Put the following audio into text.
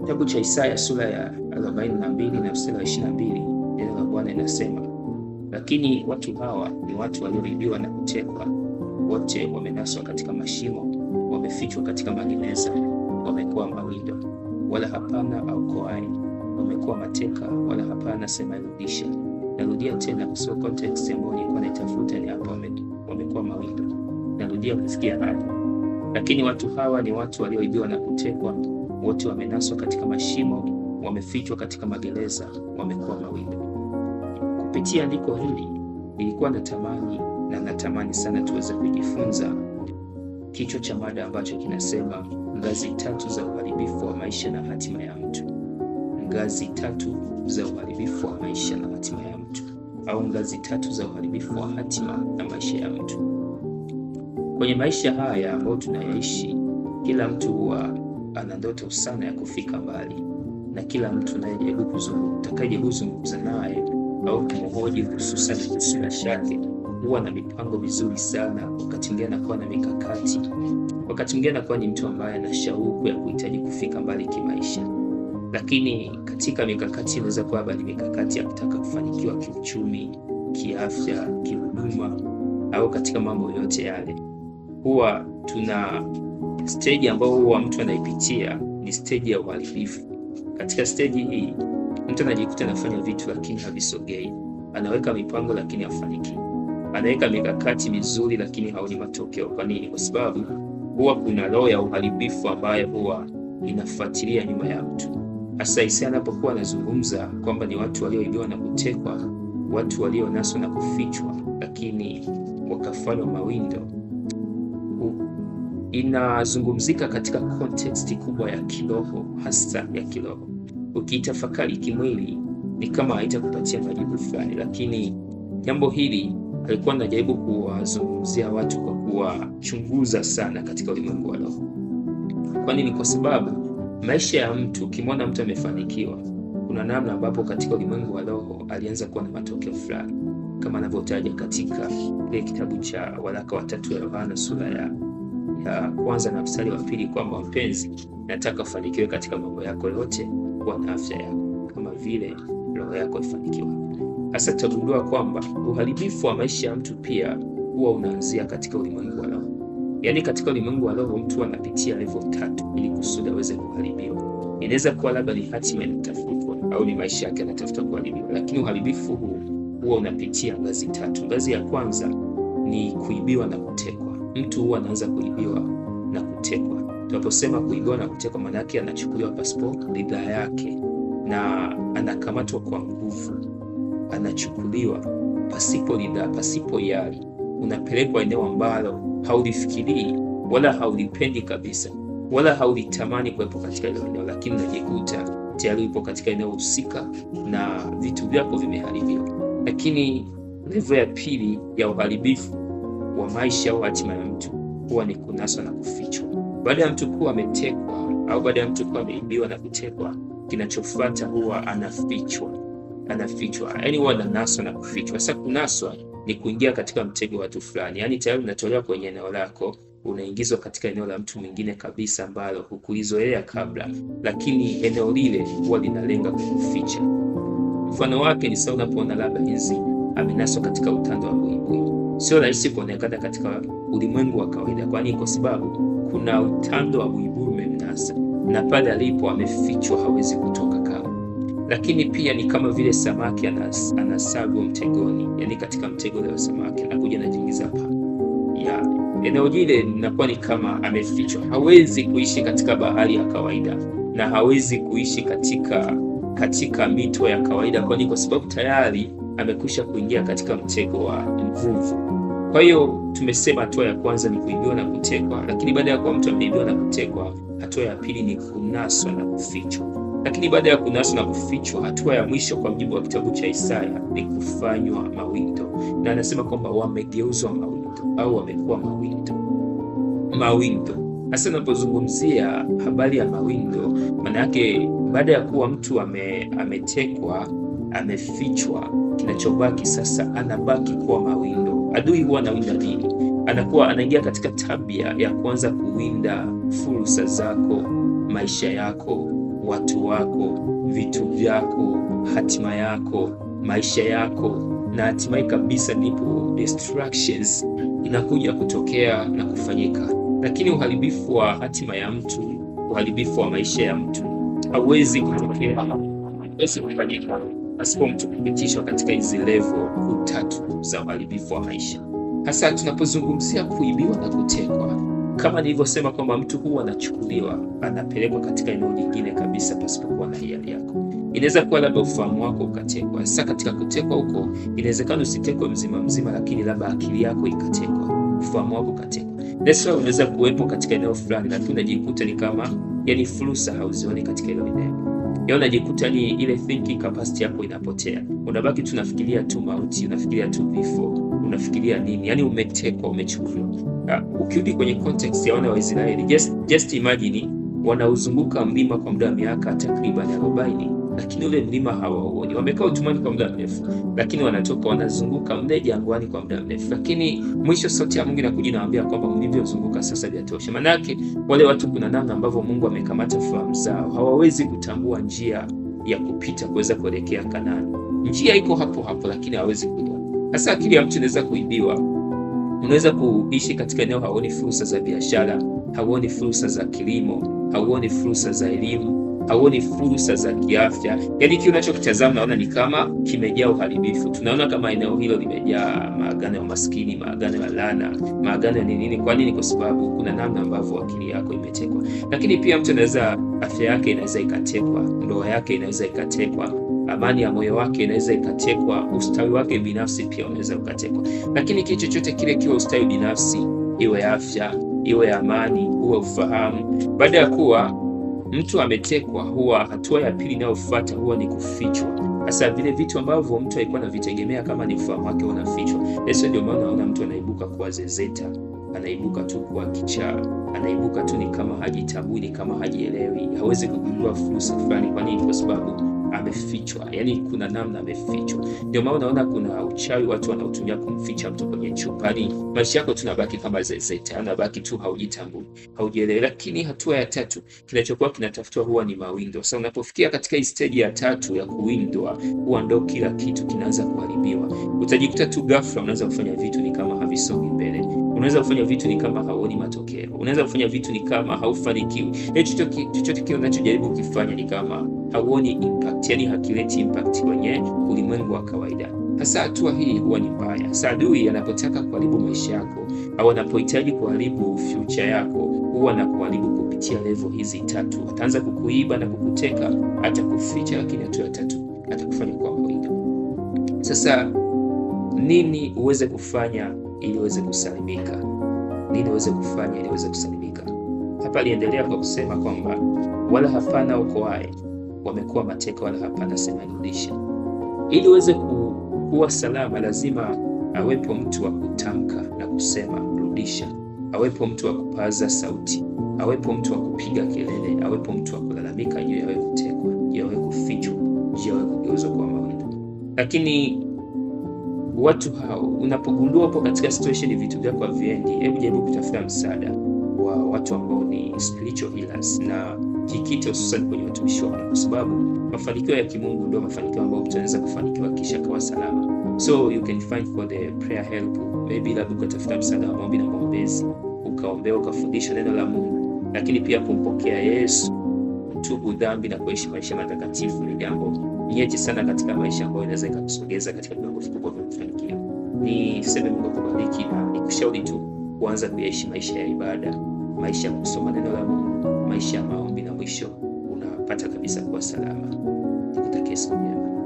Kitabu cha Isaya sura ya 42 na mstari wa 22, neno la Bwana linasema, lakini watu hawa ni watu walioibiwa na kutekwa, wote wamenaswa katika mashimo, wamefichwa katika magereza, wamekuwa mawindo, wala hapana aokoaye, wamekuwa mateka, wala hapana asemayerudisha. Narudia tena kwa sababu context ambayo nilikuwa naitafuta ni hapo, wamekuwa mawindo. Narudia kufikia hadi, lakini watu hawa ni watu walioibiwa na kutekwa, wote wamenaswa katika mashimo, wamefichwa katika magereza, wamekuwa mawindo. Kupitia andiko hili nilikuwa natamani sana tuweze kujifunza kichwa cha mada ambacho kinasema ngazi 3 za uharibifu wa maisha na hatima ya mtu. Ngazi 3 za uharibifu wa maisha na hatima ya mtu, au ngazi 3 za uharibifu wa hatima na maisha ya mtu. Kwenye maisha haya ambayo tunayaishi, kila mtu huwa ana ndoto sana ya kufika mbali, na kila mtu atakayejaribu kuzungumza naye au kumhoji hususani kuhusu maisha yake huwa na mipango mizuri sana. Wakati mwingine anakuwa na mikakati, wakati mwingine anakuwa ni mtu ambaye ana shauku ya kuhitaji kufika mbali kimaisha. Lakini katika mikakati inaweza kuwa bali mikakati ya kutaka kufanikiwa kiuchumi, kiafya, kihuduma, au katika mambo yote yale. Huwa tuna stage ambayo huwa mtu anaipitia, ni stage ya uharibifu. Katika stage hii mtu anajikuta anafanya vitu lakini havisogei, anaweka mipango lakini hafanikiwi, anaweka mikakati mizuri lakini haoni matokeo. Kwa nini? Kwa sababu huwa kuna roho ya uharibifu ambayo huwa inafuatilia nyuma ya mtu. Hasa Isaya anapokuwa anazungumza kwamba ni watu walioibiwa na kutekwa, watu walionaswa na kufichwa lakini wakafanywa mawindo, inazungumzika katika context kubwa ya kiroho, hasa ya kiroho. Ukitafakari kimwili ni kama haitakupatia majibu fulani, lakini jambo hili alikuwa anajaribu kuwazungumzia watu kwa kuwachunguza sana katika ulimwengu wa roho. Kwa nini? Kwa sababu maisha ya mtu, ukimwona mtu amefanikiwa, kuna namna ambapo katika ulimwengu wa roho alianza kuwa na matokeo fulani, kama anavyotaja katika ile kitabu cha waraka wa 3 ya Yohana sura ya kwanza na mstari wa 2 kwamba mpenzi, nataka ufanikiwe katika mambo yako yote, kuwa na afya yako kama vile roho yako ifanikiwa. Hasa tutagundua kwamba uharibifu wa maisha ya mtu pia huwa unaanzia katika ulimwengu wa roho. Yaani katika ulimwengu wa roho mtu anapitia level 3 ili kusudi aweze kuharibiwa. Inaweza kuwa labda ni hatima inatafutwa au ni maisha yake yanatafuta kuharibiwa, lakini uharibifu huu huwa unapitia ngazi 3. Ngazi ya kwanza ni kuibiwa na kutekwa. Mtu huwa anaanza kuibiwa na kutekwa. Tunaposema kuibiwa na kutekwa, maana yake anachukuliwa passport, ridhaa yake, na anakamatwa kwa nguvu, anachukuliwa pasipo ridhaa, pasipo hiari, unapelekwa eneo ambalo haulifikirii wala haulipendi kabisa, wala haulitamani kuwepo katika hilo eneo, lakini unajikuta tayari upo katika eneo husika na vitu vyako vimeharibiwa. Lakini level ya pili ya uharibifu wa maisha au hatima ya mtu huwa ni kunaswa na kufichwa. Baada ya mtu kuwa ametekwa au baada ya mtu kuwa ameibiwa na kutekwa, kinachofuata huwa anafichwa. Yaani huwa ananaswa na kufichwa. Sasa kunaswa ni kuingia katika mtego wa watu fulani. Yaani tayari unatolewa kwenye eneo lako, unaingizwa katika eneo la mtu mwingine kabisa ambalo hukulizoea kabla, lakini eneo lile huwa linalenga kukuficha. Mfano wake ni sawa unapoona labda jinsi amenaswa katika utando wa buibui. Sio rahisi kuonekana katika ulimwengu wa kawaida. Kwani kwa sababu kuna utando wa buibui umemnasa, na pale alipo amefichwa, hawezi kutoka kama. Lakini pia ni kama vile samaki anasagwa mtegoni. Yaani katika mtego wa samaki anakuja anajiingiza hapa. Eneo lile linakuwa ni kama amefichwa. Hawezi kuishi katika bahari ya kawaida na hawezi kuishi katika mito ya kawaida, kwani kwa sababu tayari amekwisha kuingia katika mtego wa nguvu. Kwa hiyo tumesema hatua ya kwanza ni kuibiwa na kutekwa, lakini baada ya kuwa mtu ameibiwa na kutekwa, hatua ya pili ni kunaswa na kufichwa. Lakini baada ya kunaswa na kufichwa, hatua ya mwisho kwa mujibu wa kitabu cha Isaya ni kufanywa mawindo. Na anasema kwamba wamegeuzwa mawindo au wamekuwa mawindo. Hasa napozungumzia habari ya mawindo, maana yake baada ya kuwa mtu ametekwa, amefichwa, kinachobaki sasa anabaki kuwa mawindo. Adui huwa anawinda nini? Anaingia katika tabia ya kuanza kuwinda fursa zako, maisha yako, watu wako, vitu vyako, hatima yako, maisha yako, na hatimaye kabisa ndipo distractions inakuja kutokea na kufanyika. Lakini uharibifu wa hatima ya mtu, uharibifu wa maisha ya mtu hauwezi kutokea, hauwezi kufanyika pasipo mtu kupitishwa katika hizi level tatu za uharibifu wa maisha. Hasa tunapozungumzia kuibiwa na kutekwa, kama nilivyosema kwamba mtu huwa anachukuliwa, anapelekwa katika eneo lingine kabisa pasipokuwa na hiari yako. Inaweza kuwa labda ufahamu wako ukatekwa. Sasa katika kutekwa huko, inawezekana usitekwe mzima mzima, lakini labda akili yako ikatekwa, ufahamu wako ukatekwa. Ndio unaweza kuwepo katika eneo fulani, lakini unajikuta ni kama fursa hauzioni katika ile eneo. Unajikuta ni ile thinking capacity yako inapotea. Unabaki tu unafikiria tu mauti, unafikiria tu vifo, unafikiria nini? Umetekwa, umechukuliwa. Ukirudi kwenye context ya wana wa Israeli, just imagine wanauzunguka mlima kwa muda wa miaka takriban 40, lakini ule mlima hawauoni. Wamekaa utumwani kwa muda mrefu, lakini wanatoka wanazunguka mle jangwani kwa muda mrefu, lakini mwisho sauti ya Mungu inakuja inawaambia kwamba mlivyozunguka sasa vyatosha. Maana yake wale watu kuna namna ambavyo Mungu amekamata fahamu zao, hawawezi kutambua njia ya kupita kuweza kuelekea Kanaani. Njia iko hapo hapo, lakini hawawezi kujua. Sasa akili ya mtu inaweza kuibiwa. Unaweza kuishi katika eneo hauoni fursa za biashara, hauoni fursa za kilimo, hauoni fursa za elimu, hauoni fursa za kiafya. Yaani kile unachokitazama naona ni kama kimejaa uharibifu. Tunaona kama eneo hilo limejaa maagano ya maskini, maagano ya laana, maagano ya nini. Kwa nini? Kwa sababu kuna namna ambavyo akili yako imetekwa. Lakini pia mtu anaweza, afya yake inaweza ikatekwa, ndoa yake inaweza ikatekwa, amani ya moyo wake inaweza ikatekwa, ustawi wake binafsi pia unaweza ukatekwa. Lakini kitu chochote kile, kiwe ustawi binafsi, iwe afya, iwe amani, uwe ufahamu, baada ya kuwa mtu ametekwa, huwa hatua ya pili inayofuata huwa ni kufichwa. Sasa vile vitu ambavyo mtu alikuwa anavitegemea kama ni ufahamu wake unafichwa. Ndio maana unaona mtu anaibuka kuwa zezeta, anaibuka tu kuwa kichaa, anaibuka tu ni kama hajitambui, ni kama hajielewi, hawezi kugundua fursa fulani. Kwa nini? Kwa sababu amefichwa. Yaani kuna namna amefichwa. Ndio maana unaona kuna uchawi watu wanaotumia kumficha mtu kwenye chupa. Yaani maisha yako tunabaki kama zezeta, anabaki tu haujitambui, haujielewi. Lakini hatua ya tatu kinachokuwa kinatafutwa huwa ni mawindo. Sasa unapofikia katika hii stage ya tatu ya kuwindwa, huwa ndo kila kitu kinaanza kuharibiwa. Utajikuta tu ghafla unaanza kufanya vitu ni kama havisongi mbele. Unaweza kufanya vitu ni kama hauoni matokeo. Unaweza kufanya vitu ni kama haufanikiwi. Chochote kile unachojaribu kufanya ni kama hauoni impact, yani hakileti impact kwenye ulimwengu wa kawaida. Hasa hatua hii huwa ni mbaya. Adui anapotaka kuharibu maisha yako au anapohitaji kuharibu future yako, huwa na kuharibu kupitia level hizi tatu. Ataanza kukuiba na kukuteka, atakuficha, lakini hatua ya tatu atakufanya kwa mwindo. Sasa nini uweze kufanya ili uweze kusalimika? Nini uweze kufanya ili uweze kusalimika? Hapa aliendelea kwa kusema kwamba wala hapana okoaye, wamekuwa mateka, wala hapana sema nirudishe. Ili uweze kuwa salama, lazima awepo mtu wa kutamka na kusema rudisha, awepo mtu wa kupaza sauti, awepo mtu wa kupiga kelele, awepo mtu wa kulalamika juu ya wewe kutekwa, juu ya wewe kufichwa, juu ya wewe kugeuzwa kwa mawindo. Lakini watu hao, unapogundua upo katika situation vitu vyako haviendi, hebu jaribu kutafuta msaada wa watu ambao ni spiritual healers, na jikite hususan kwenye watumishi wa Mungu, kwa sababu mafanikio ya kimungu ndio mafanikio ambayo mtu anaweza kufanikiwa kisha kawa salama. So you can find for the prayer help, maybe labda ukatafuta msaada wa maombi na maombezi, ukaombea, ukafundishwa neno la Mungu, lakini pia kumpokea Yesu, kutubu dhambi na kuishi maisha matakatifu ni jambo nyeti sana katika maisha ambayo inaweza ikakusogeza katika viwango vikubwa vya mafanikio. Niseme Mungu akubariki na nikushauri tu kuanza kuyaishi maisha ya ibada, maisha ya kusoma neno la Mungu, maisha ya maombi, na mwisho unapata kabisa kuwa salama. Nikutakie siku njema.